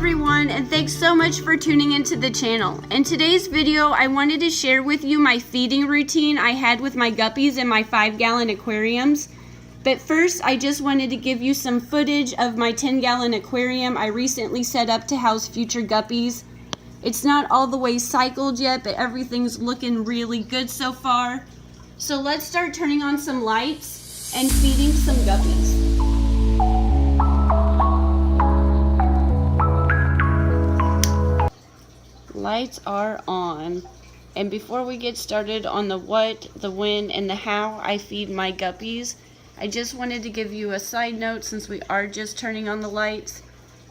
everyone, and thanks so much for tuning into the channel. In today's video, I wanted to share with you my feeding routine I had with my guppies in my 5-gallon aquariums. But first, I just wanted to give you some footage of my 10-gallon aquarium I recently set up to house future guppies. It's not all the way cycled yet, but everything's looking really good so far. So let's start turning on some lights and feeding some guppies. Lights are on, and before we get started on the what, the when, and the how I feed my guppies, I just wanted to give you a side note since we are just turning on the lights.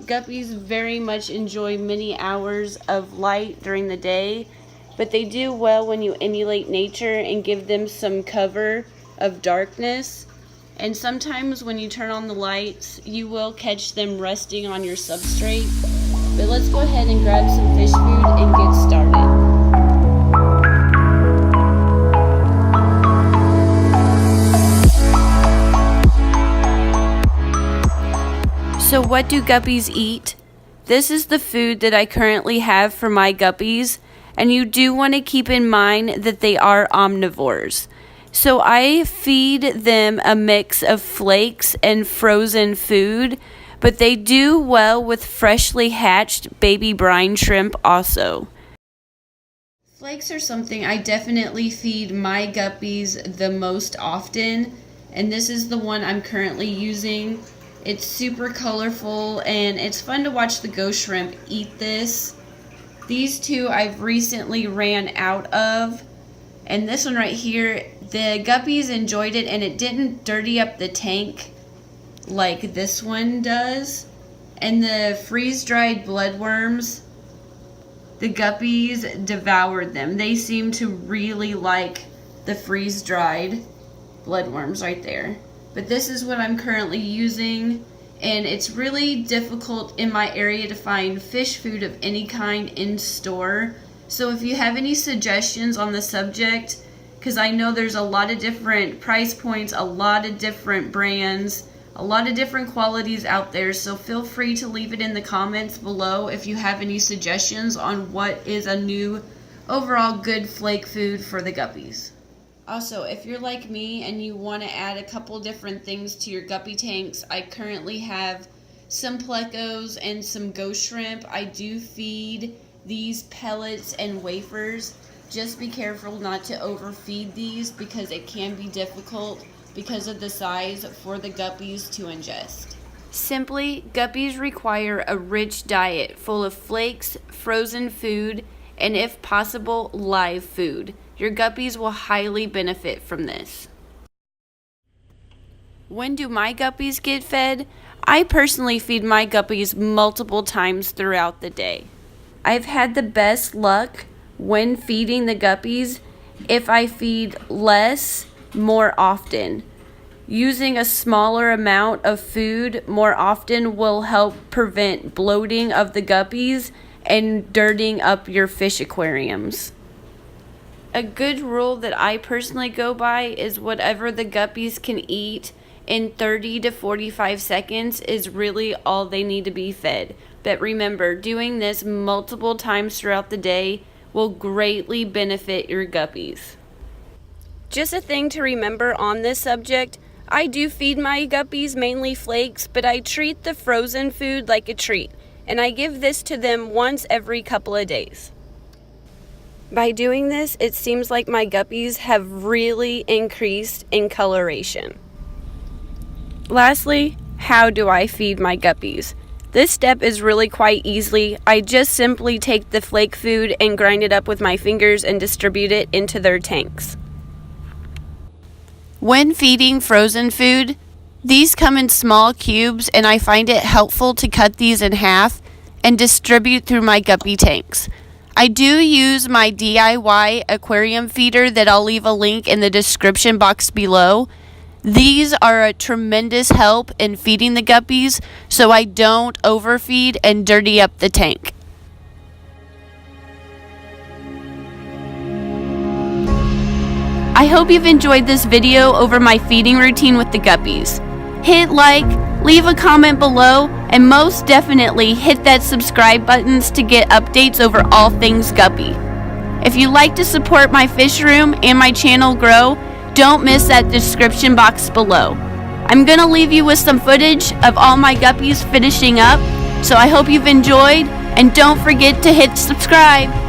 Guppies very much enjoy many hours of light during the day, but they do well when you emulate nature and give them some cover of darkness. And sometimes when you turn on the lights, you will catch them resting on your substrate. But let's go ahead and grab some fish food and get started. So what do guppies eat? This is the food that I currently have for my guppies, and you do want to keep in mind that they are omnivores. So I feed them a mix of flakes and frozen food, but they do well with freshly hatched baby brine shrimp also. Flakes are something I definitely feed my guppies the most often, and this is the one I'm currently using. It's super colorful and it's fun to watch the ghost shrimp eat this. These two I've recently ran out of, and this one right here, the guppies enjoyed it and it didn't dirty up the tank like this one does. And the freeze-dried bloodworms, the guppies devoured them. They seem to really like the freeze-dried bloodworms right there. But this is what I'm currently using, and it's really difficult in my area to find fish food of any kind in store. So if you have any suggestions on the subject, because I know there's a lot of different price points, a lot of different brands, a lot of different qualities out there, so feel free to leave it in the comments below if you have any suggestions on what is a new overall good flake food for the guppies. Also, if you're like me and you want to add a couple different things to your guppy tanks, I currently have some plecos and some ghost shrimp. I do feed these pellets and wafers. Just be careful not to overfeed these because it can be difficult because of the size for the guppies to ingest. Simply, guppies require a rich diet full of flakes, frozen food, and if possible, live food. Your guppies will highly benefit from this. When do my guppies get fed? I personally feed my guppies multiple times throughout the day. I've had the best luck when feeding the guppies if I feed less more often. Using a smaller amount of food more often will help prevent bloating of the guppies and dirtying up your fish aquariums. A good rule that I personally go by is whatever the guppies can eat in 30 to 45 seconds is really all they need to be fed. But remember, doing this multiple times throughout the day will greatly benefit your guppies. Just a thing to remember on this subject, I do feed my guppies mainly flakes, but I treat the frozen food like a treat, and I give this to them once every couple of days. By doing this, it seems like my guppies have really increased in coloration. Lastly, how do I feed my guppies? This step is really quite easy. I just simply take the flake food and grind it up with my fingers and distribute it into their tanks. When feeding frozen food, these come in small cubes and I find it helpful to cut these in half and distribute through my guppy tanks. I do use my DIY aquarium feeder that I'll leave a link in the description box below. These are a tremendous help in feeding the guppies so I don't overfeed and dirty up the tank. I hope you've enjoyed this video over my feeding routine with the guppies. Hit like, leave a comment below, And most definitely hit that subscribe buttons to get updates over all things guppy. If you'd like to support my fish room and my channel grow, don't miss that description box below. I'm going to leave you with some footage of all my guppies finishing up, so I hope you've enjoyed, and don't forget to hit subscribe.